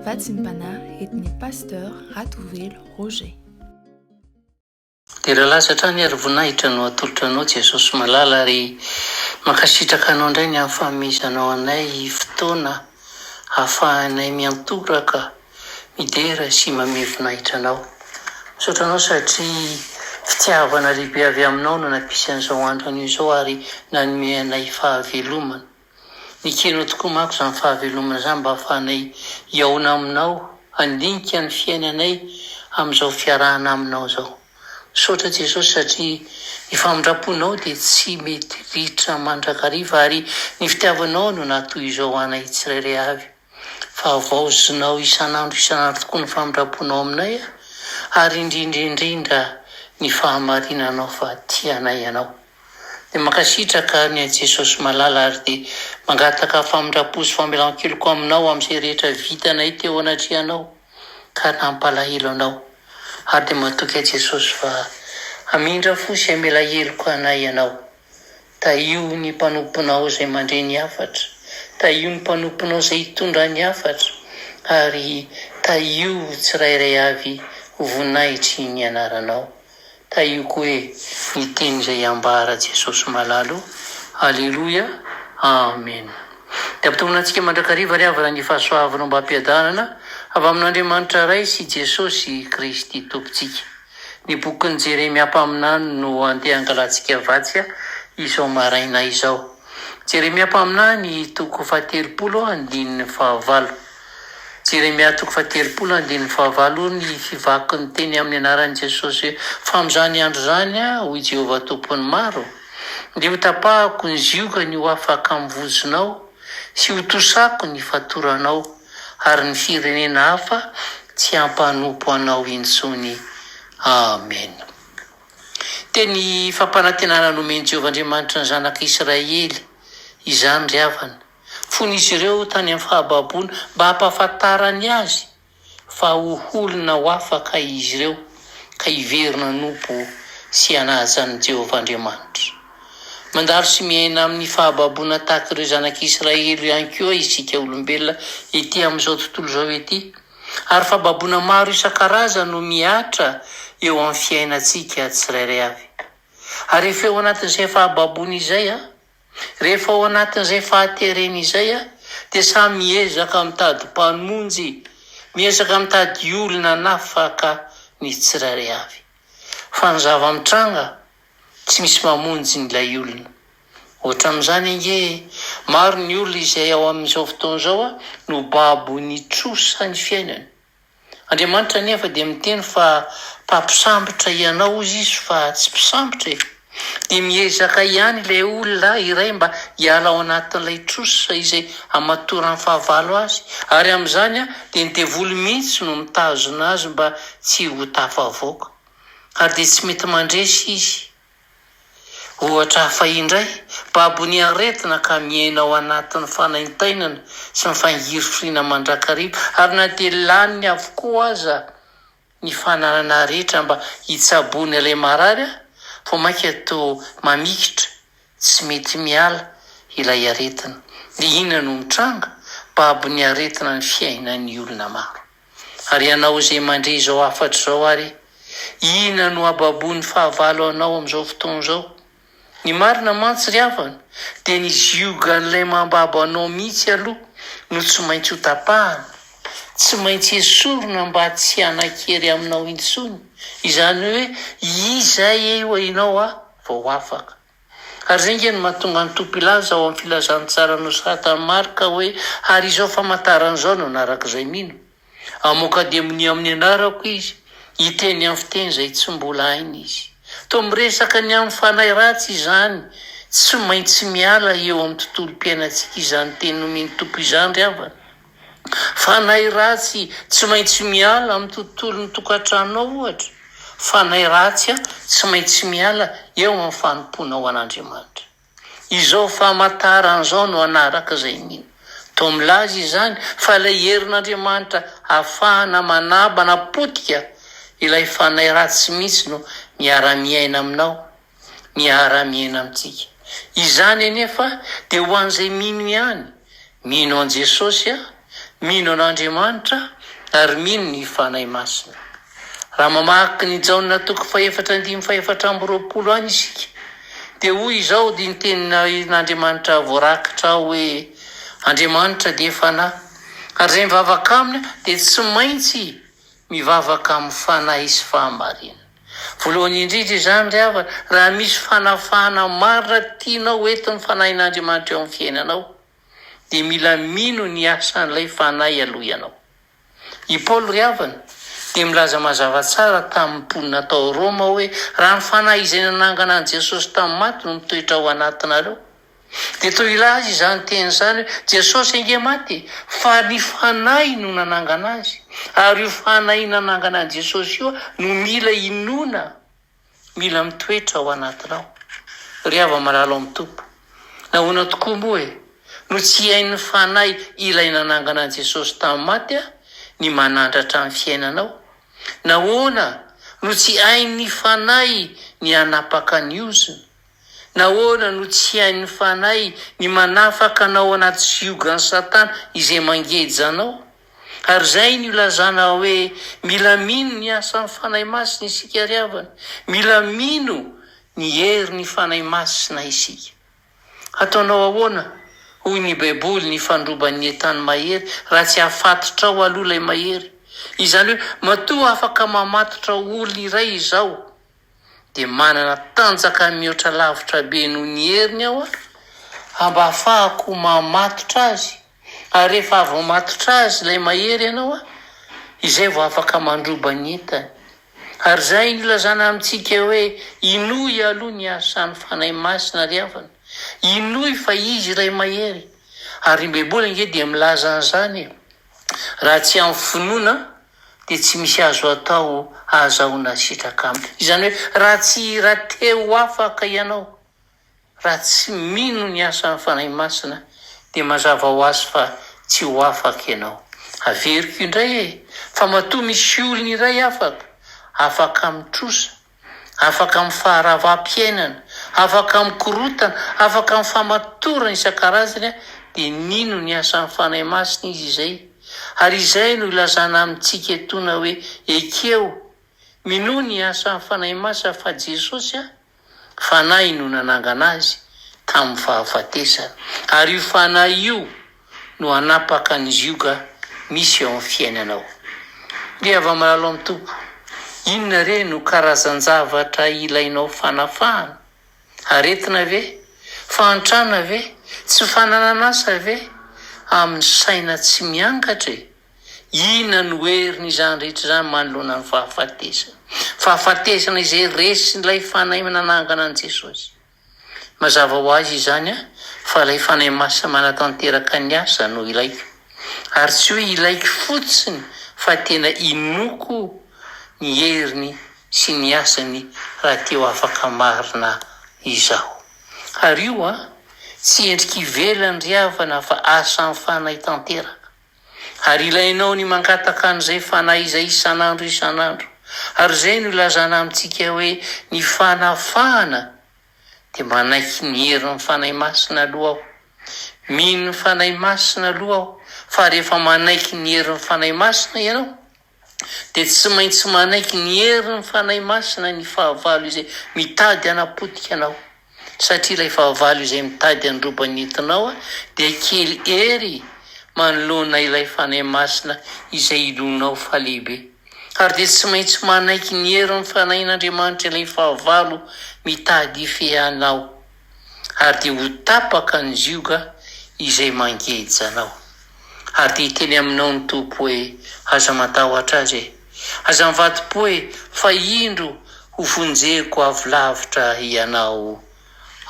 Vatsimpanahy etiny pasteur Ratovelo Roger. Dia lalaza hatrany ary voninahitra no atolotra anao Jesosy malala ary mankasitraka anao indray ny amin'ny fanomezanao anay fotoana ahafahanay miantoraka midera sy mame voninahitra anao. Misaotra anao satria fitiavana lehibe avy aminao no nampisy an'izao andro izao ary nanome anay fahavelomana. Nikenao tokoa manko izany fahavelomana izany mba ahafahanay hiaona aminao, handinika ny fiainanay amin'izao fiarahana aminao izao. Misaotra Jesosy satria ny famindraponao dia tsy mety ritra mandrakariva ary ny fitiavanao no natoy izao anay tsirairay avy. Fa avaozinao isan'andro tokoa ny famindraponao aminay ary indrindra ny fahamarinanao fa tianay ianao. Dia mankasitraka ny Jesosy malala ary dia mangataka famindrapo sy famelan-keloko aminao amin'izay rehetra vitanay teo anatrehanao ka nampalahelo anao. Ary dia matoky Jesosy fa hamindra fo sy hamela heloko anay ianao. Taio ny mpanomponao izay mandre ny hafatra, taio ny mpanomponao izay hitondra ny hafatra, ary taio tsirairay avy voninahitry ny anaranao. Taio koa hoe ny teny izay ambara Jesosy malalo. Aleloia, amen. Dia ampitovinantsika mandrakariva ry avana ny fahasoavanao mba hampiadanana avy amin'Andriamanitra ray sy Jesosy Kristy tompontsika. Ny bokin'ny Jeremia mpaminany no andeha angalantsika vatsy izao maraina izao. Jeremia mpaminany toko 7:9. Jeremia toko 7:9 ny fivaky ny teny amin'ny anaran'i Jesosy fa amin'izany andro izany hoy Jehovah tompony maro, dia hotapahako ny ziokany ho afaka amin'ny vozonao sy hotosako ny fatoranao ary ny firenena hafa tsy hampanompo anao intsony. Amen. Teny fampanantenana nomeny Jehovah Andriamanitra ny zanak'Israely izany ry havana. Fon'izy ireo tany amin'ny fahababoana mba hampahafantarany azy fa ho olona ho afaka izy ireo ka hiverina nompo sy hanazan'i Jehovah Andriamanitra. Mandalo sy miaina amin'ny fahababoana tahaka ireo zanak'Israely ihany koa isika olombelona ety amin'izao tontolo izao ety. Ary fahababoana maro isan-karazany no mihatra eo amin'ny fiainantsika tsirairay avy. Ary rehefa eo anatin'izay fahababoana izay rehefa ao anatin'izay fahaterena izay dia samy miezaka mitady mpamonjy, miezaka mitady olona nafaka ny tsirairay avy. Fa ny zava-mitranga tsy misy mamonjy n'ilay olona. Ohatra amin'izany ange maro ny olona izay ao amin'izao fotoana izao no babo ny trosa ny fiainany. Andriamanitra nefa dia miteny fa mpampisambotra ianao izy fa tsy mpisambotra dia miezaka ihany ilay olona iray mba hiala ao anatin'ilay trosa izay amatorany fahavalo azy, ary amin'izany dia ny devoly mihitsy no mitazona azy mba tsy ho tafavoaka. Ary dia tsy mety mandresy izy. Ohatra hafa indray, babo ny aretina ka miaina ao anatin'ny fanaintainana sy ny fangirifirina mandrakariva, ary na dia laniny avokoa aza ny fananana rehetra mba hitsabony ilay marary fa mainka atao mamikitra, tsy mety miala ilay aretina. Dia inona no mitranga? Babo ny aretina ny fiainan'ny olona maro. Ary ianao izay mandre izao afatra izao ary, inona no hababony fahavalo anao amin'izao fotoana izao? Ny marina mantsy ry havana dia ny ziogan'ilay mambabo anao mihitsy aloha no tsy maintsy ho tapahana, tsy maintsy esorina mba tsy hanakery aminao intsony. Izany hoe izay eo ianao vao afaka. Ary izay nge no mahatonga ny tompo ilaza ao amin'ny filazan'ny tsara nosoratany Marka hoe ary izao famantaran'izao no anarak'izay mino. Amoaka demonia amin'ny anarako izy, hiteny amin'ny fiteny izay tsy mbola hainy izy. Toa miresaka ny amin'ny fanahy ratsy izany, tsy maintsy miala eo amin'ny tontolo-piainantsika izany teny nomeny tompo izany ry havana. Fanahy ratsy tsy maintsy miala amin'ny tontolo ny tokantranonao ohatra. Fanahy ratsy tsy maintsy miala eo amin'ny fanomponao an'Andriamanitra. Izao famantaran'izao no anarak'izay mino. Toa milaza izany fa ilay herin'Andriamanitra ahafahana manabana potika ilay fanahy ratsy mihitsy no miara-miaina aminao, miara-miaina amintsika. Izany anefa dia ho an'izay mino ihany, mino an' Jesosy, mino an'Andriamanitra, ary mino ny fanahy masina. Raha mamaky ny Jaona toko 4:4 any isika, dia hoy izao dia ny tenin'Andriamanitra voarakitra hoe Andriamanitra dia fanahy, ary izay mivavaka aminy dia tsy maintsy mivavaka amin'ny fanahy sy fahamarinana. Voalohany indrindra izany ry havana, raha misy fanafahana marina tianao entin'ny fanahin'Andriamanitra eo amin'ny fiainanao, dia mila mino ny asan'ilay fanahy aloha ianao. I Paoly ry havana dia milaza mazava tsara tamin'ny mponina tao Roma hoe raha ny fanahy izay nanangana an' Jesosy tamin'ny maty no mitoetra ao anatinareo, dia toy ilazy izany teny izany hoe Jesosy ange maty fa ny fanahy no nanangana azy, ary io fanahy nanangana an' Jesosy io no mila inona, mila mitoetra ao anatinao. Ry hava malalo amin'ny tompo, nahoana tokoa moa no tsy hain'ny fanahy ilay nanangana an' Jesosy tamin'ny maty ny manandratra amin'ny fiainanao? Nahoana no tsy hain'ny fanahy ny hanapaka ny oziny? Nahoana no tsy hain'ny fanahy ny manafaka anao anaty ziogan'ny Satana izay mangeja anao? Ary izay no ilazana hoe mila mino ny asan'ny fanahy masina isika ry havana, mila mino ny herin'ny fanahy masina isika. Ataonao ahoana? Hoy ny Baiboly, ny fandroban'ny entany mahery raha tsy hafatotra ao aloha ilay mahery. Izany hoe matoa afaka mamatotra olona iray izao, dia manana tanjaka mihoatra lavitra be noho ny heriny aho mba ahafahako mamatotra azy. Ary rehefa avy mamatotra azy ilay mahery ianao izay vao afaka mandroba ny entany. Ary izay no ilazana amintsika hoe inoy aloha ny asan'ny fanahy masina ry havana, inoy fa izy iray mahery. Ary ny Baiboly ange dia milaza an'izany, raha tsy amin'ny finoana dia tsy misy azo atao ahazahoana sitraka aminy. Izany hoe raha teo afaka ianao, raha tsy mino ny asan'ny fanahy masina, dia mazava ho azy fa tsy ho afaka ianao. Averiko indray fa matoa misy olona iray afaka mitrosa, afaka amin'ny faharavam-piainana, afaka amin'ny korotana, afaka amin'ny famatorana isan-karazany, dia nino ny asan'ny fanahy masina izy izay. Ary izay no ilazana amintsika etona hoe ekeo mino ny asan'ny fanahy masina fa Jesosy fanahy no nanangana azy tamin'ny fahafatesana, ary io fanahy io no hanapaka ny zioga misy eo amin'ny fiainanao. Ry hava malalo amin'ny tompo, inona re no karazan-javatra ilainao fanafahana? Aretina ve? Fantrana ve? Tsy fanananasa ve? Amin'ny saina tsy miankatra inona no heriny izany rehetra izany manoloana ny fahafatesana? Fahafatesana izay resin'ilay fanahy nanangana an' Jesosy. Mazava ho azy izany fa ilay fanahy masina manatanteraka ny asa no ilaiko, ary tsy hoe ilaiko fotsiny fa tena inoko ny heriny sy ny asany raha teo afaka marina izaho. Ary io tsy endriky ivelany ry havana fa asan'ny fanahy tanteraka. Ary ilainao ny mangataka an'izay fanahy izay isan'andro. Ary izay no ilazana amintsika hoe ny fanafahana dia manaiky ny herin'ny fanahy masina aloha aho. Mino ny fanahy masina aloha aho, fa rehefa manaiky ny herin'ny fanahy masina ianao, dia tsy maintsy manaiky ny herin'ny fanahy masina ny fahavalo izay mitady hanapotika anao. Satria ilay fahavalo izay mitady handroba ny entinao dia kely hery manoloana ilay fanahy masina izay ilonao fa lehibe. Ary dia tsy maintsy manaiky ny herin'ny fanahin'Andriamanitra ilay fahavalo mitady ifehanao, ary dia ho tapaka ny zioga izay mangeja anao. Ary dia teny aminao ny tompo hoe aza matahotra azy aza mivadi-po hoe fa indro ho vonjeko avy lavitra ianao.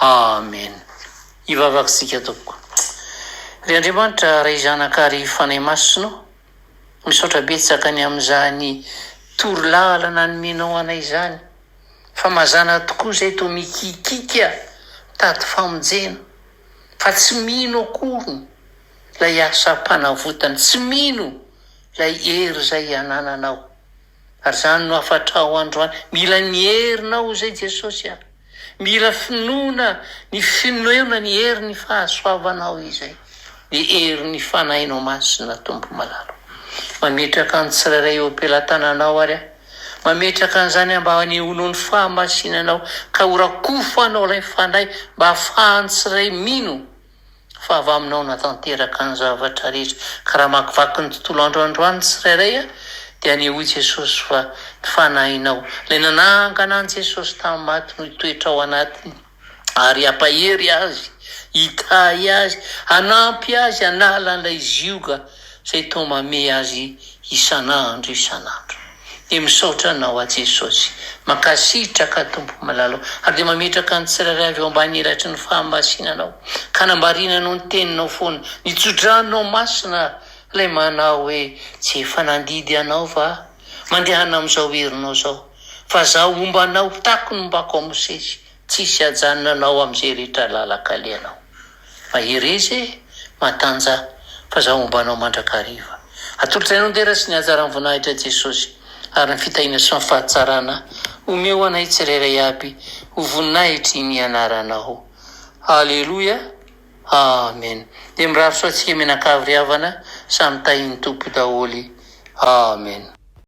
Amen. Ivavakitsika tompoko. Ry Andriamanitra, ray zanaka ary fanahy masina, misaotra betsaka ny amin'izany torolalana nomenao anay izany, fa mazana tokoa izay to mikikika tady famonjena, fa tsy mino akory lay asa-panavotany, tsy mino lay hery izay anananao. Ary izany no afatrao androany, mila ny herinao izay Jesosy mila finoana ny finoena ny herin'ny fahasoavanao izay, ny herin'ny fanahinao masina tompo malalo. mametraka ny tsirairay eo ampelantananao ary mametraka an'izany mba hanehoanao ny fahamasinanao ka horakofo anao ilay fandray mba hahafahany tsirairay mino fa avy aminao natanteraka ny zavatra rehetra ka raha makivaky ny tontolo androandroany tsirairay dia aneho Jesosy fa ny fanahinao ilay nanangana an' Jesosy tamin'ny maty no hitoetra ao anatiny ary ampahery azy hitay azy hanampy azy hanala an'ilay zioga izay to mame azy isan'andro dia misaotra anao a Jesosy mankasitraka tompo malalao ary dia mametraka ny tsirairay avy eo ambany elatry ny fahamasinanao ka nambarinanao ny teninao foana nitsodranao masina ilay manao hoe tsy efa nandidy anao va mandehana amin'izao herinao zao fa zaho ombanao tako ny mbako Mosesy tsisy ajanonanao amin'izay rehetra lalaka alehanao maherezy matanja fa zaho ombanao mandrakariva atolotrainao ndera sy ny ajaran'ny voninahitra Jesosy ary ny fitahina sy ny fahatsarana omeo anay tsirairay aby ho voninahitry ny anaranao. Aleloia, amen. Dia mirary soa antsika mianakavy ry havana samy tahiny tompo daholy, amen.